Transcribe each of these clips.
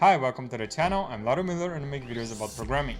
Hi, welcome to the channel. I'm Lauro Miller and I make videos about programming.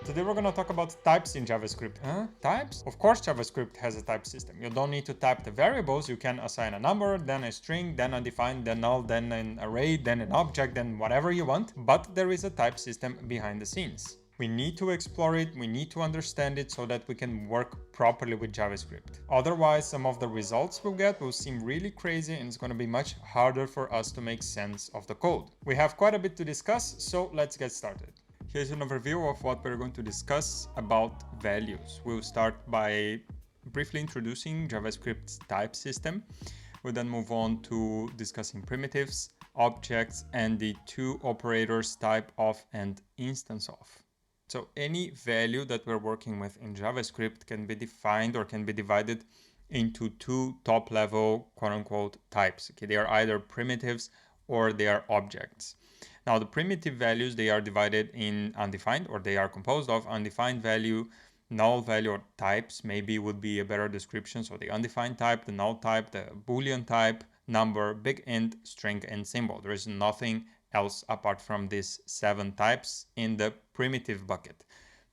Today we're going to talk about types in JavaScript. Types? Of course JavaScript has a type system. You don't need to type the variables. You can assign a number, then a string, then undefined, then null, then an array, then an object, then whatever you want. But there is a type system behind the scenes. We need to explore it, we need to understand it so that we can work properly with JavaScript. Otherwise, some of the results we'll get will seem really crazy and it's going to be much harder for us to make sense of the code. We have quite a bit to discuss, so let's get started. Here's an overview of what we're going to discuss about values. We'll start by briefly introducing JavaScript's type system. We'll then move on to discussing primitives, objects, and the two operators typeof and instanceof. So any value that we're working with in JavaScript can be defined or can be divided into two top-level quote-unquote types. Okay, they are either primitives or they are objects. Now the primitive values, they are divided in undefined, or they are composed of undefined value, null value, or types maybe would be a better description. So the undefined type, the null type, the Boolean type, number, big int, string, and symbol. There is nothing else apart from these 7 types in the primitive bucket.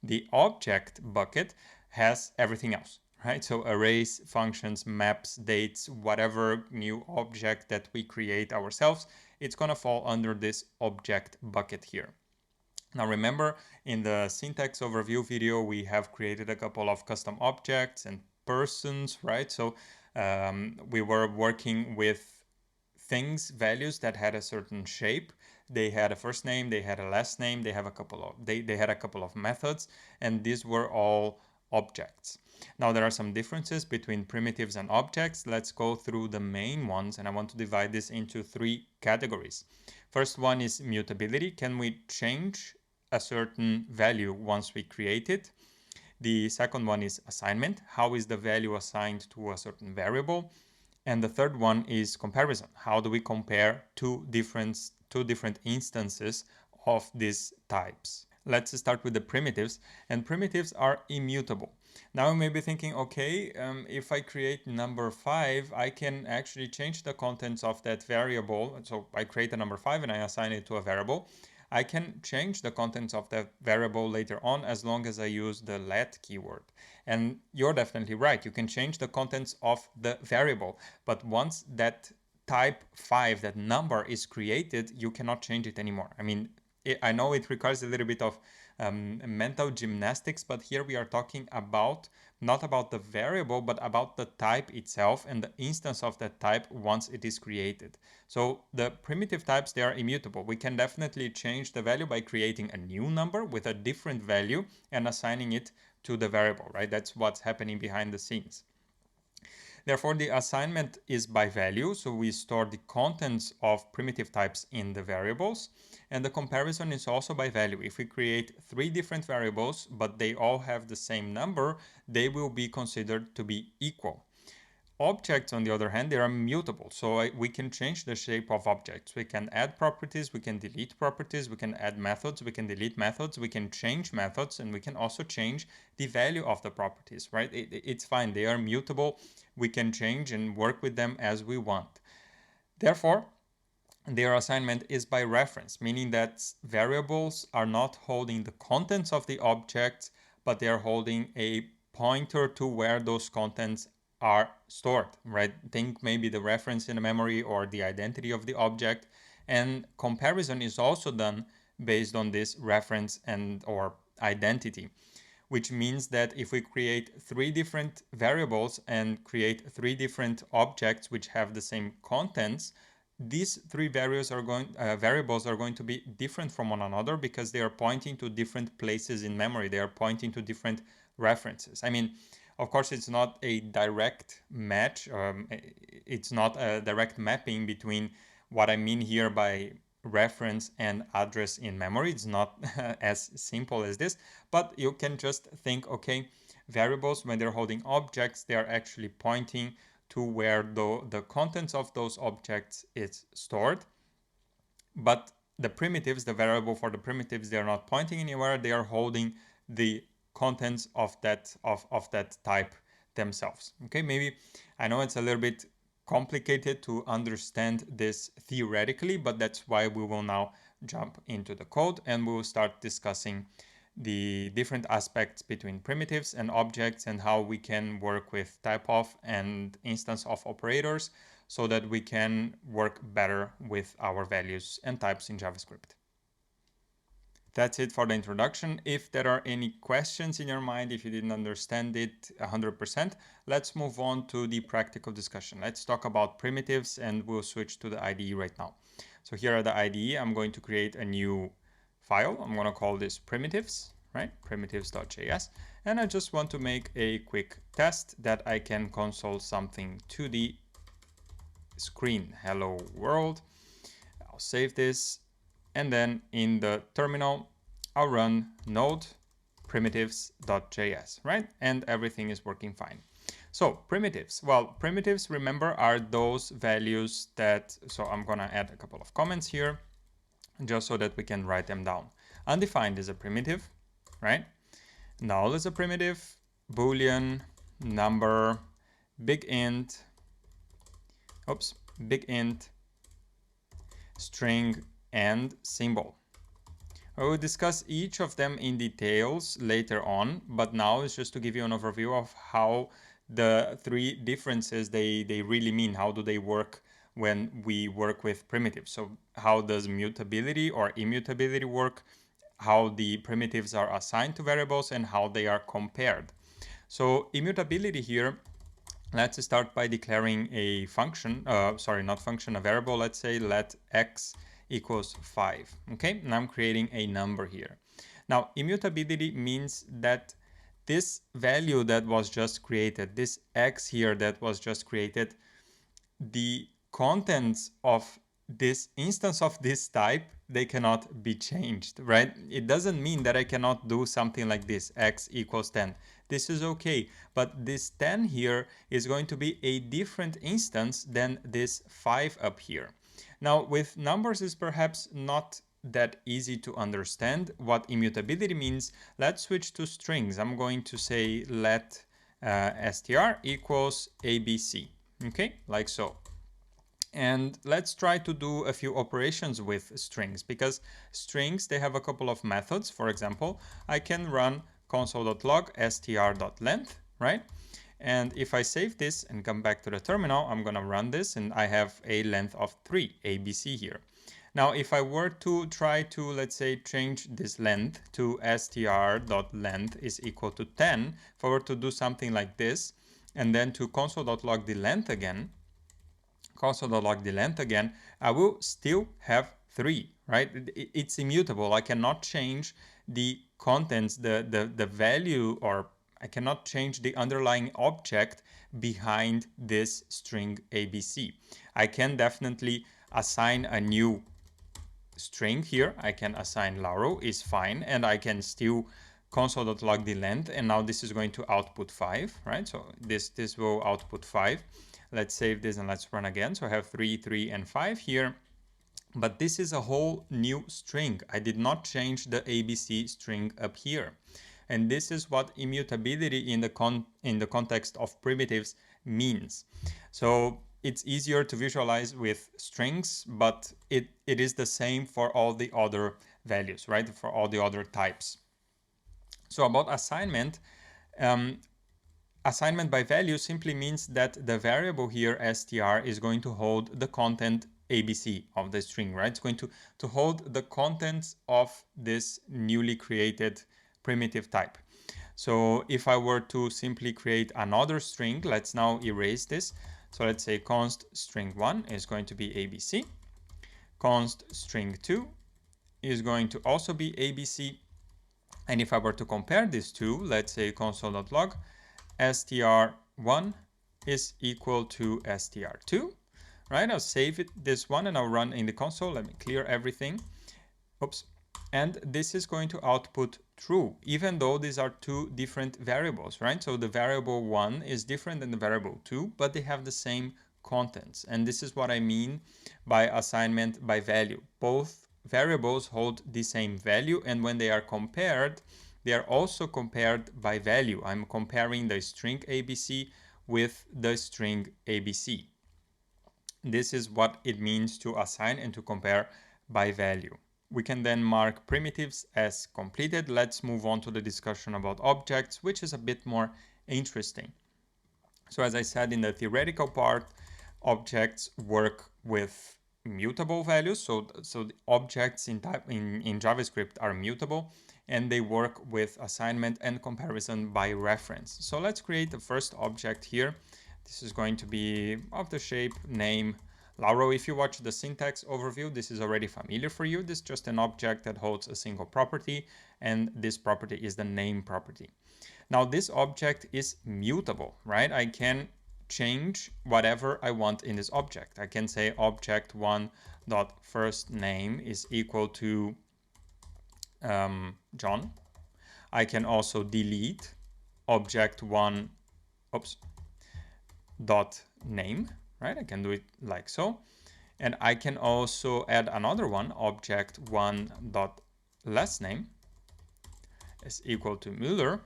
The object bucket has everything else, right? So arrays, functions, maps, dates, whatever new object that we create ourselves, it's going to fall under this object bucket here. Now remember, in the syntax overview video, we have created a couple of custom objects and persons, right? So we were working with things, values that had a certain shape. They had a first name, they had a last name, they had a couple of methods, and these were all objects. Now there are some differences between primitives and objects. Let's go through the main ones, and I want to divide this into 3 categories. First one is mutability. Can we change a certain value once we create it? The second one is assignment. How is the value assigned to a certain variable? And the third one is comparison. How do we compare two different instances of these types? Let's start with the primitives, and primitives are immutable. Now you may be thinking, okay, if I create number 5, I can actually change the contents of that variable. So I create a number 5 and I assign it to a variable. I can change the contents of that variable later on as long as I use the let keyword. And you're definitely right. You can change the contents of the variable, but once that type 5, that number is created, you cannot change it anymore. I mean, I know it requires a little bit of mental gymnastics, but here we are talking about not about the variable, but about the type itself and the instance of that type once it is created. So the primitive types, they are immutable. We can definitely change the value by creating a new number with a different value and assigning it to the variable, right? That's what's happening behind the scenes. Therefore, the assignment is by value, so we store the contents of primitive types in the variables, and the comparison is also by value. If we create 3 different variables, but they all have the same number, they will be considered to be equal. Objects, on the other hand, they are mutable, so we can change the shape of objects. We can add properties, we can delete properties, we can add methods, we can delete methods, we can change methods, and we can also change the value of the properties, right? It's fine, they are mutable. We can change and work with them as we want. Therefore, their assignment is by reference, meaning that variables are not holding the contents of the objects, but they are holding a pointer to where those contents are stored, right? Think maybe the reference in the memory or the identity of the object. And comparison is also done based on this reference and or identity, which means that if we create 3 different variables and create 3 different objects which have the same contents, these 3 variables are going to be different from one another because they are pointing to different places in memory. They are pointing to different references. I mean, of course, it's not a direct match. It's not a direct mapping between what I mean here by reference and address in memory. It's not as simple as this, but you can just think, okay, variables, when they're holding objects, they are actually pointing to where the contents of those objects is stored. But the primitives, the variable for the primitives, they are not pointing anywhere. They are holding the contents of that type themselves. Okay, maybe I know it's a little bit complicated to understand this theoretically, but that's why we will now jump into the code and we will start discussing the different aspects between primitives and objects and how we can work with typeof and instanceof operators so that we can work better with our values and types in JavaScript. That's it for the introduction. If there are any questions in your mind, if you didn't understand it 100%, let's move on to the practical discussion. Let's talk about primitives and we'll switch to the IDE right now. So here at the IDE, I'm going to create a new file. I'm going to call this primitives, right? Primitives.js. And I just want to make a quick test that I can console something to the screen. Hello world. I'll save this. And then in the terminal, I'll run node primitives.js, right? And everything is working fine. So primitives, well, primitives, remember, are those values that, so I'm gonna add a couple of comments here just so that we can write them down. Undefined is a primitive, right? Null is a primitive, boolean, number, big int, string, and symbol. I will discuss each of them in details later on, but now it's just to give you an overview of how the three differences they really mean. How do they work when we work with primitives? So how does mutability or immutability work? How the primitives are assigned to variables and how they are compared. So immutability here, let's start by declaring a function, a variable. Let's say let x equals 5. Okay, and I'm creating a number here. Now, immutability means that this value that was just created, this x here that was just created, the contents of this instance of this type, they cannot be changed, right? It doesn't mean that I cannot do something like this, x equals 10. This is okay, but this 10 here is going to be a different instance than this 5 up here. Now, with numbers is perhaps not that easy to understand what immutability means. Let's switch to strings. I'm going to say let str equals abc, okay, like so. And let's try to do a few operations with strings, because strings, they have a couple of methods. For example, I can run console.log str.length, right? And if I save this and come back to the terminal, I'm gonna run this and I have a length of 3, ABC here. Now, if I were to try to, let's say, change this length to str.length is equal to 10, if I were to do something like this, and then to console.log the length again, I will still have 3, right? It's immutable. I cannot change the contents, the value, or I cannot change the underlying object behind this string ABC. I can definitely assign a new string here. I can assign Lauro is fine, and I can still console.log the length, and now this is going to output 5, right? So this will output 5. Let's save this and let's run again. So I have 3, 3, and 5 here. But this is a whole new string. I did not change the ABC string up here. And this is what immutability in the context of primitives means. So it's easier to visualize with strings, but it is the same for all the other values, right? For all the other types. So about assignment, assignment by value simply means that the variable here, str, is going to hold the content ABC of the string, right? It's going to hold the contents of this newly created primitive type. So if I were to simply create another string, let's now erase this. So let's say const string 1 is going to be ABC. Const string 2 is going to also be ABC. And if I were to compare these two, let's say console.log str1 is equal to str2, right? I'll save this one and I'll run in the console. Let me clear everything. Oops. And this is going to output true, even though these are two different variables, right? So the variable 1 is different than the variable 2, but they have the same contents. And this is what I mean by assignment by value. Both variables hold the same value, and when they are compared, they are also compared by value. I'm comparing the string ABC with the string ABC. This is what it means to assign and to compare by value. We can then mark primitives as completed. Let's move on to the discussion about objects, which is a bit more interesting. So as I said in the theoretical part, objects work with mutable values. So the objects in JavaScript are mutable, and they work with assignment and comparison by reference. So let's create the first object here. This is going to be of the shape name Lauro. If you watch the syntax overview, this is already familiar for you. This is just an object that holds a single property, and this property is the name property. Now this object is mutable, right? I can change whatever I want in this object. I can say object1.firstName is equal to John. I can also delete object1 dot name, right? I can do it like so. And I can also add another one, object1 dot last name is equal to Müller.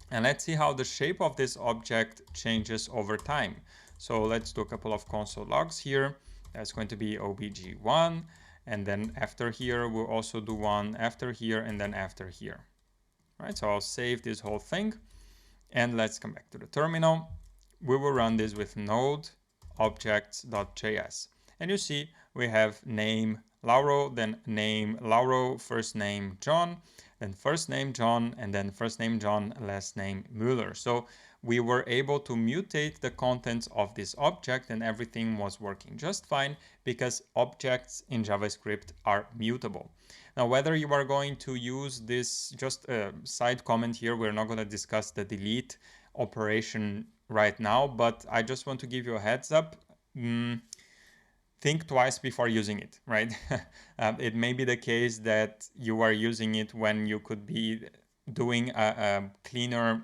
And let's see how the shape of this object changes over time. So let's do a couple of console logs here. That's going to be obj1, and then after here we'll also do one after here and then after here. Right, so I'll save this whole thing, and let's come back to the terminal. We will run this with node objects.js, and you see we have name Lauro, then name Lauro, first name John, then first name John, and then first name John, last name Müller. So we were able to mutate the contents of this object, and everything was working just fine because objects in JavaScript are mutable. Now, whether you are going to use this, just a side comment here, we're not going to discuss the delete operation right now, but I just want to give you a heads up. Think twice before using it, right? It may be the case that you are using it when you could be doing a cleaner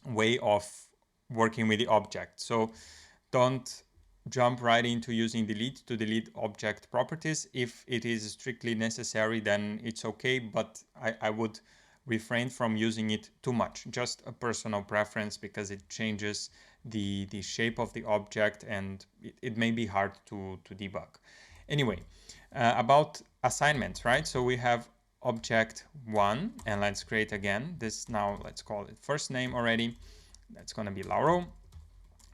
way of working with the object. So don't jump right into using delete to delete object properties. If it is strictly necessary, then it's okay, but I would refrain from using it too much. Just a personal preference, because it changes the shape of the object, and it may be hard to debug. Anyway, about assignments, right? So we have object one, and let's create again this. Now let's call it first name already. That's going to be Lauro.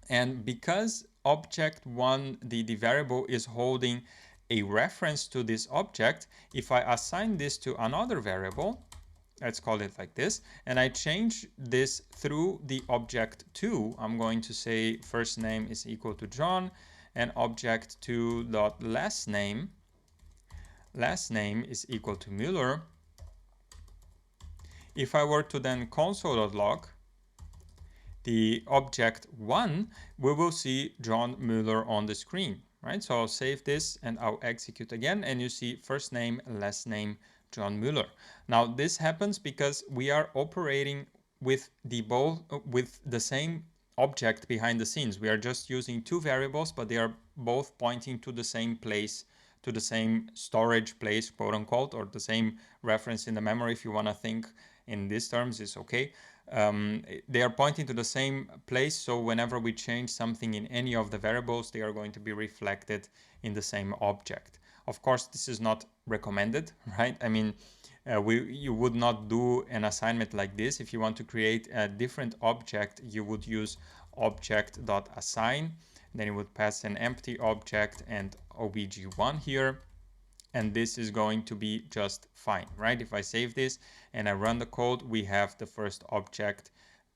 And because object one, the variable is holding a reference to this object, if I assign this to another variable, let's call it like this, and I change this through the object 2, I'm going to say first name is equal to John, and object 2 dot last name is equal to Müller. If I were to then console.log the object 1, we will see John Müller on the screen, right? So I'll save this and I'll execute again, and you see first name, last name, John Müller. Now this happens because we are operating with the same object behind the scenes. We are just using two variables, but they are both pointing to the same place, to the same storage place, quote unquote, or the same reference in the memory. If you want to think in these terms, it's okay. They are pointing to the same place, so whenever we change something in any of the variables, they are going to be reflected in the same object. Of course, this is not recommended, right? I mean, you would not do an assignment like this. If you want to create a different object, you would use object.assign, then you would pass an empty object and obj1 here, and this is going to be just fine, right? If I save this and I run the code, we have the first object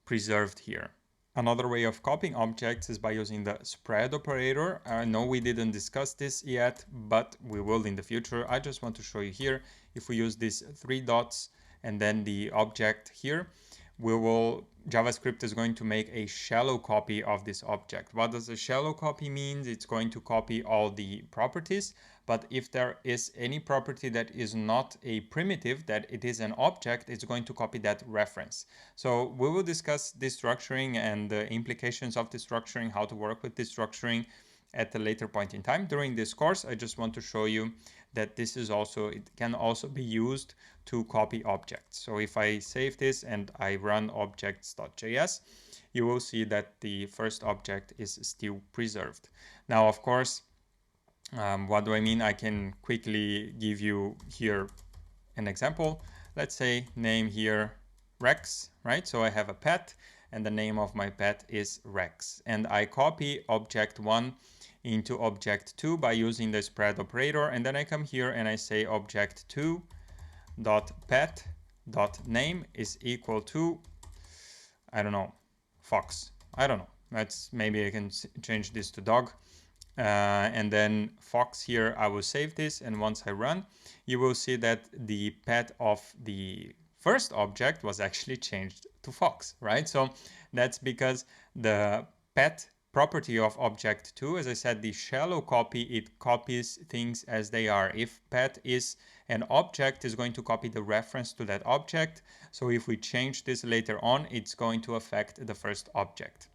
preserved here. Another way of copying objects is by using the spread operator. I know we didn't discuss this yet, but we will in the future. I just want to show you here. If we use these three dots and then the object here, JavaScript is going to make a shallow copy of this object. What does a shallow copy mean? It's going to copy all the properties, but if there is any property that is not a primitive, that it is an object, it's going to copy that reference. So we will discuss destructuring and the implications of destructuring, how to work with destructuring at a later point in time. During this course, I just want to show you that this is also, it can also be used to copy objects. So if I save this and I run objects.js, you will see that the first object is still preserved. Now, of course, what do I mean? I can quickly give you here an example. Let's say name here Rex, right? So I have a pet and the name of my pet is Rex. And I copy object 1 into object 2 by using the spread operator. And then I come here and I say object 2 dot pet dot name is equal to, I don't know, fox. I don't know. Let's, maybe I can change this to dog. And then fox here, I will save this, and once I run, you will see that the pet of the first object was actually changed to fox, right? So that's because the pet property of object 2, as I said, the shallow copy, it copies things as they are. If pet is an object, is going to copy the reference to that object. So if we change this later on, it's going to affect the first object.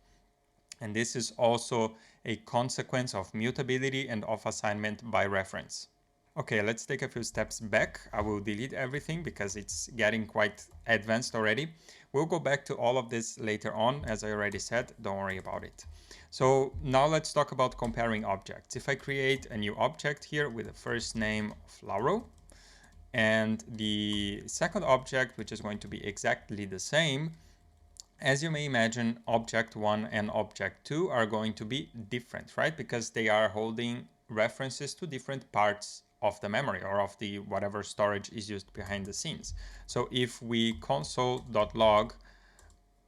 And this is also a consequence of mutability and of assignment by reference. Okay, let's take a few steps back. I will delete everything because it's getting quite advanced already. We'll go back to all of this later on, as I already said, don't worry about it. So now let's talk about comparing objects. If I create a new object here with the first name of Lauro, and the second object, which is going to be exactly the same, as you may imagine, object 1 and object 2 are going to be different, right? Because they are holding references to different parts of the memory or of the whatever storage is used behind the scenes. So if we console.log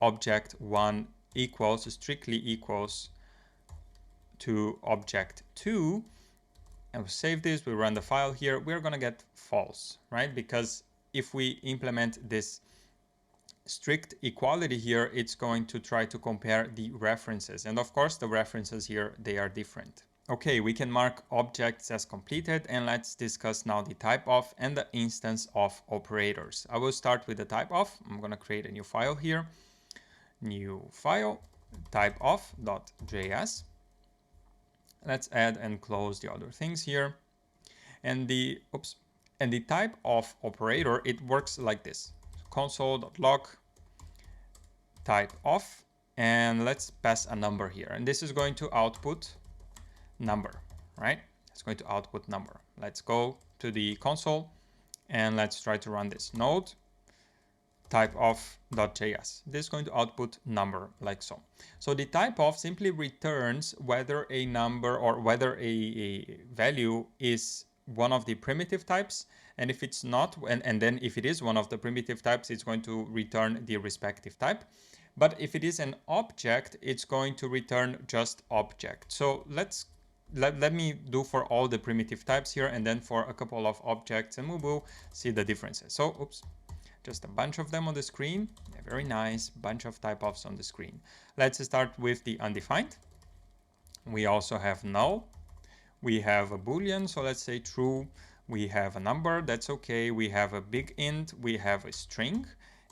object 1 equals, strictly equals to object 2, and we save this, we run the file here, we're going to get false, right? Because if we implement this strict equality here, it's going to try to compare the references. And of course, the references here, they are different. Okay, we can mark objects as completed, and let's discuss now the typeof and the instance of operators. I will start with the typeof. I'm going to create a new file here. New file, typeof.js. Let's add and close the other things here. And the typeof operator, it works like this. Console.log typeof, and let's pass a number here, and this is going to output number, right? It's going to output number. Let's go to the console and let's try to run this node typeof.js. This is going to output number like so. So the typeof simply returns whether a number or whether a value is one of the primitive types, and if it's not, and then if it is one of the primitive types, it's going to return the respective type. But if it is an object, it's going to return just object. So let me do for all the primitive types here, and then for a couple of objects, and we will see the differences. So, just a bunch of them on the screen. A very nice bunch of typeoffs on the screen. Let's start with the undefined. We also have null. We have a boolean, so let's say true. We have a number, that's okay. We have a big int. We have a string,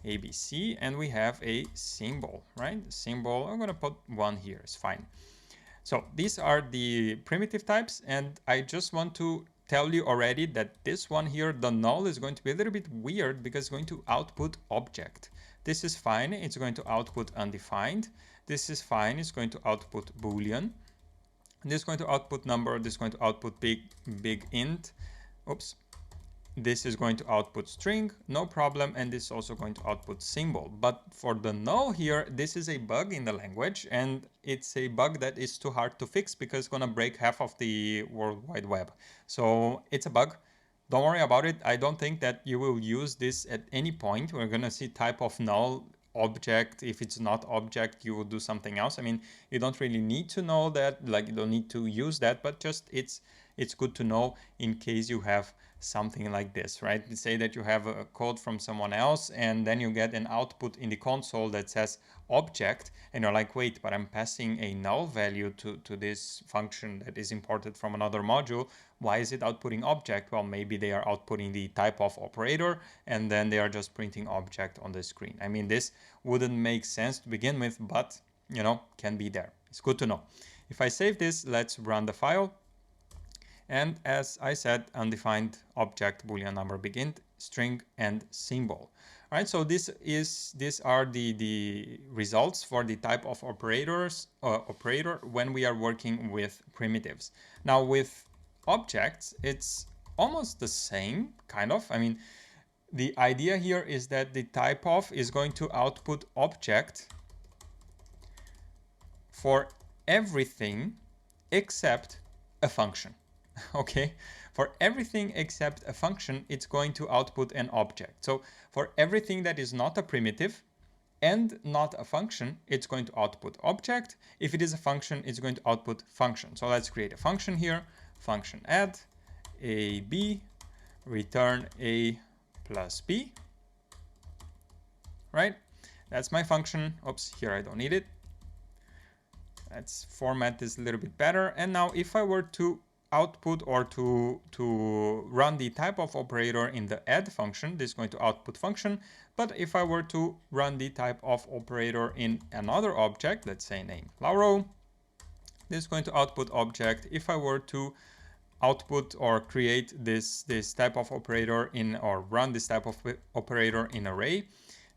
ABC, and we have a symbol, right? Symbol, I'm gonna put 1 here, it's fine. So these are the primitive types, and I just want to tell you already that this one here, the null, is going to be a little bit weird because it's going to output object. This is fine, it's going to output undefined. This is fine, it's going to output boolean. This is going to output number, this is going to output big int. This is going to output string, no problem, and this is also going to output symbol. But for the null here, this is a bug in the language, and it's a bug that is too hard to fix because it's going to break half of the World Wide Web. So it's a bug. Don't worry about it. I don't think that you will use this at any point. We're going to see type of null object. If it's not object, you will do something else. I mean, you don't really need to know that, like you don't need to use that, but just it's good to know in case you have something like this, right? Say that you have a code from someone else and then you get an output in the console that says object, and you're like, wait, but I'm passing a null value to this function that is imported from another module. Why is it outputting object? Well, maybe they are outputting the typeof operator and then they are just printing object on the screen. I mean, this wouldn't make sense to begin with, but you know, can be there. It's good to know. If I save this, let's run the file. And as I said, undefined object, boolean number, begin, string, and symbol. All right, so these are the results for the type of operator when we are working with primitives. Now with objects, it's almost the same kind of. I mean, the idea here is that the typeof is going to output object for everything except a function. Okay, for everything except a function, it's going to output an object. So for everything that is not a primitive and not a function, it's going to output object. If it is a function, it's going to output function. So let's create a function here. Function add a b, return a plus b. Right? That's my function. Oops, here I don't need it. Let's format this a little bit better. And now if I were to output or to run the typeof operator in the add function, this is going to output function. But if I were to run the typeof operator in another object, let's say name Lauro, this is going to output object. If I were to output or create this typeof operator in, or run this typeof operator in array,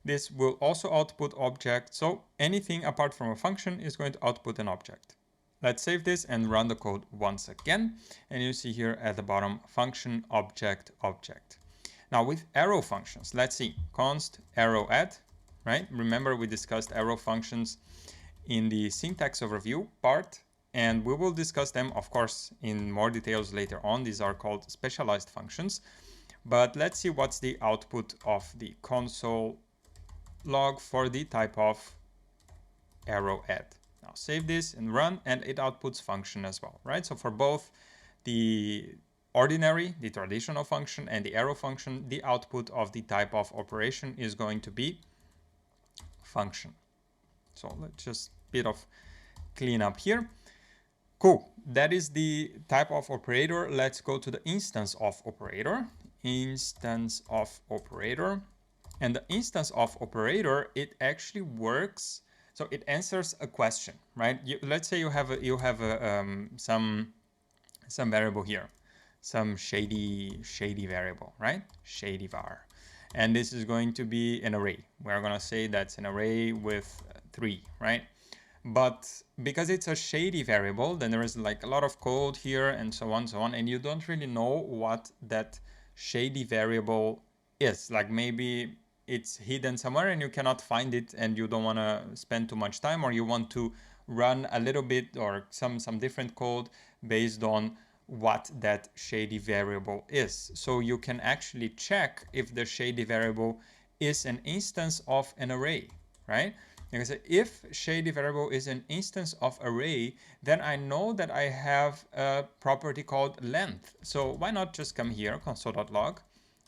this will also output object. So anything apart from a function is going to output an object. Let's save this and run the code once again. And you see here at the bottom, function, object, object. Now with arrow functions, let's see, const arrow add, right? Remember we discussed arrow functions in the syntax overview part, and we will discuss them, of course, in more details later on. These are called specialized functions. But let's see what's the output of the console log for the typeof arrow add. Now save this and run, and it outputs function as well, right? So for both the ordinary, the traditional function, and the arrow function, the output of the typeof operation is going to be function. So let's just bit of clean up here. Cool, that is the typeof operator. Let's go to the instanceof operator. Instanceof operator. And the instanceof operator, it actually works. So it answers a question, right? Let's say you have some variable here, some shady variable, right? Shady var, and this is going to be an array. We're gonna say that's an array with 3, right? But because it's a shady variable, then there is like a lot of code here and so on, and you don't really know what that shady variable is. Like maybe it's hidden somewhere and you cannot find it, and you don't want to spend too much time, or you want to run a little bit or some different code based on what that shady variable is. So you can actually check if the shady variable is an instance of an array, right? Because if shady variable is an instance of array, then I know that I have a property called length. So why not just come here, console.log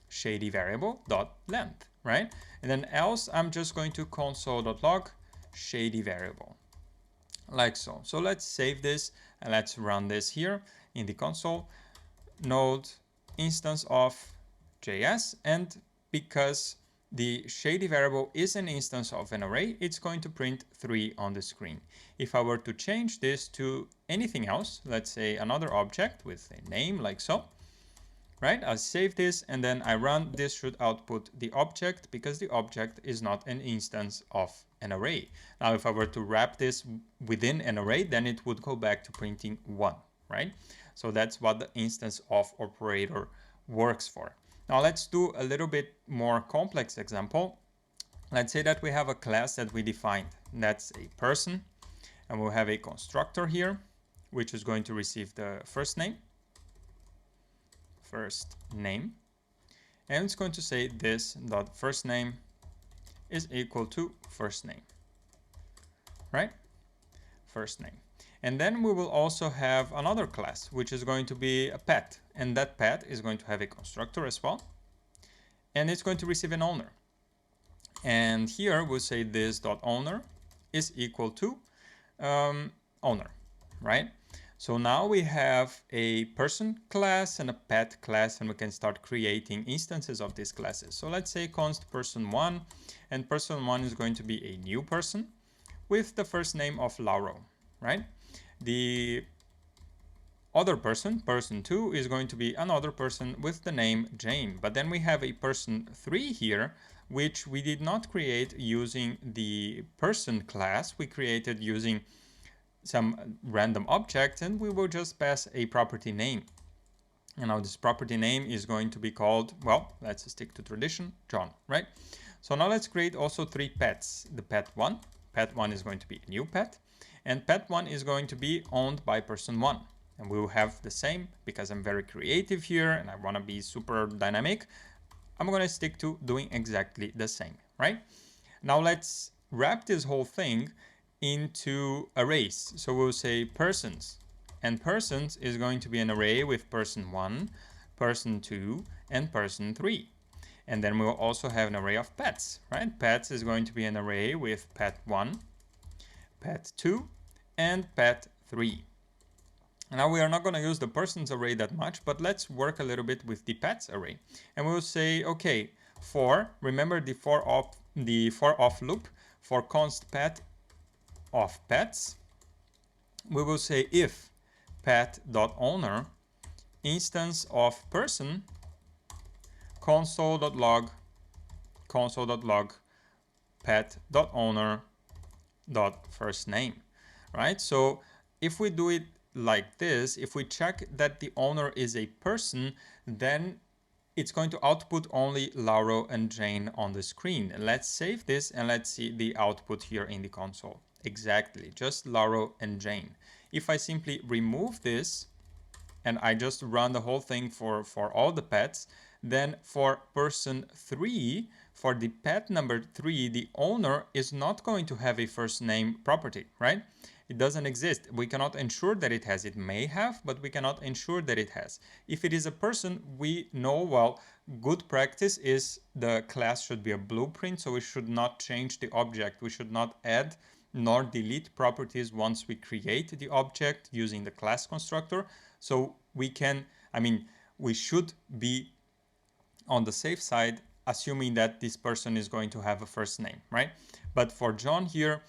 shady variable dot length, right? And then else I'm just going to console.log shady variable, like so. So let's save this and let's run this here in the console. Node instance of JS, and because the shady variable is an instance of an array, it's going to print 3 on the screen. If I were to change this to anything else, let's say another object with a name like so, right? I'll save this and then I run. This should output the object because the object is not an instance of an array. Now, if I were to wrap this within an array, then it would go back to printing 1, right? So that's what the instance of operator works for. Now let's do a little bit more complex example. Let's say that we have a class that we defined. That's a person, and we'll have a constructor here, which is going to receive the first name, and it's going to say this dot first name is equal to first name, right? First name. And then we will also have another class, which is going to be a pet, and that pet is going to have a constructor as well, and it's going to receive an owner. And here we'll say this dot owner is equal to owner, right? So now we have a person class and a pet class, and we can start creating instances of these classes. So let's say const person1, and person1 is going to be a new person with the first name of Lauro, right? The other person, person 2, is going to be another person with the name Jane. But then we have a person 3 here, which we did not create using the person class. We created using some random object, and we will just pass a property name. And now this property name is going to be called, well, let's stick to tradition, John, right? So now let's create also 3 pets. The pet 1. Pet 1 is going to be a new pet. And pet 1 is going to be owned by person 1. And we will have the same, because I'm very creative here and I want to be super dynamic. I'm going to stick to doing exactly the same, right? Now let's wrap this whole thing into arrays. So we'll say persons. And persons is going to be an array with person 1, person 2, and person 3. And then we'll also have an array of pets, right? Pets is going to be an array with pet 1, pet 2, and pet 3. Now we are not going to use the persons array that much, but let's work a little bit with the pets array. And we'll say, okay, remember the for off loop for const pet of pets. We will say if pet.owner instance of person console.log pet.owner.firstname, right? So if we do it like this, if we check that the owner is a person, then it's going to output only Lauro and Jane on the screen. Let's save this and let's see the output here in the console. Exactly, just Lauro and Jane. If I simply remove this and I just run the whole thing for all the pets, then for person 3, for the pet number 3, the owner is not going to have a first name property, right? It doesn't exist. We cannot ensure that it has. It may have, but we cannot ensure that it has. If it is a person, we know, well, good practice is the class should be a blueprint, so we should not change the object. We should not add nor delete properties once we create the object using the class constructor. So we can, we should be on the safe side, assuming that this person is going to have a first name, right? But for John here,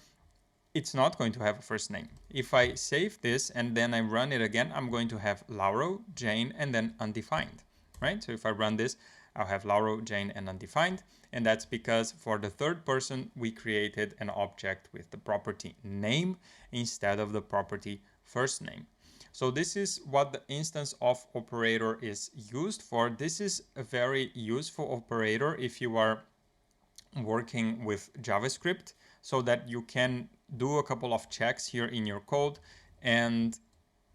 it's not going to have a first name. If I save this and then I run it again, I'm going to have Lauro, Jane, and then undefined, right? So if I run this, I'll have Lauro, Jane, and undefined. And that's because for the third person, we created an object with the property name instead of the property first name. So this is what the instance of operator is used for. This is a very useful operator if you are working with JavaScript, so that you can do a couple of checks here in your code and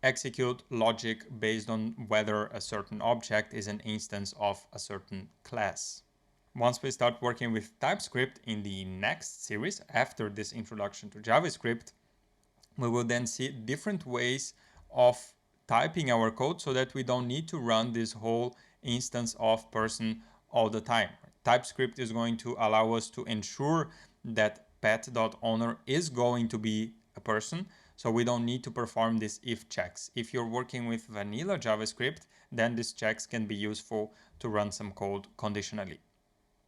execute logic based on whether a certain object is an instance of a certain class. Once we start working with TypeScript in the next series, after this introduction to JavaScript, we will then see different ways of typing our code so that we don't need to run this whole instance of person all the time. TypeScript is going to allow us to ensure that pet.owner is going to be a person, so we don't need to perform these if checks. If you're working with vanilla JavaScript, then these checks can be useful to run some code conditionally.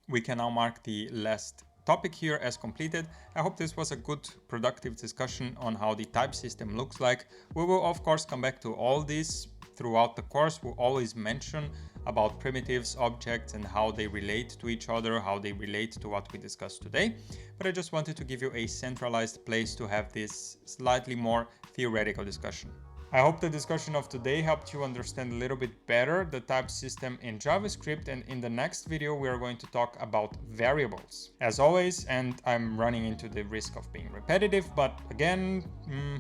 We can now mark the last topic here as completed. I hope this was a good, productive discussion on how the type system looks like. We will of course come back to all this throughout the course. We'll always mention about primitives, objects, and how they relate to each other, how they relate to what we discussed today. But I just wanted to give you a centralized place to have this slightly more theoretical discussion. I hope the discussion of today helped you understand a little bit better the type system in JavaScript, and in the next video we are going to talk about variables. As always, and I'm running into the risk of being repetitive, but again,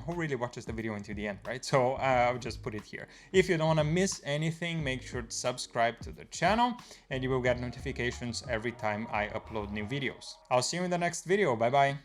who really watches the video into the end, right? So I'll just put it here. If you don't want to miss anything, make sure to subscribe to the channel and you will get notifications every time I upload new videos. I'll see you in the next video. Bye bye.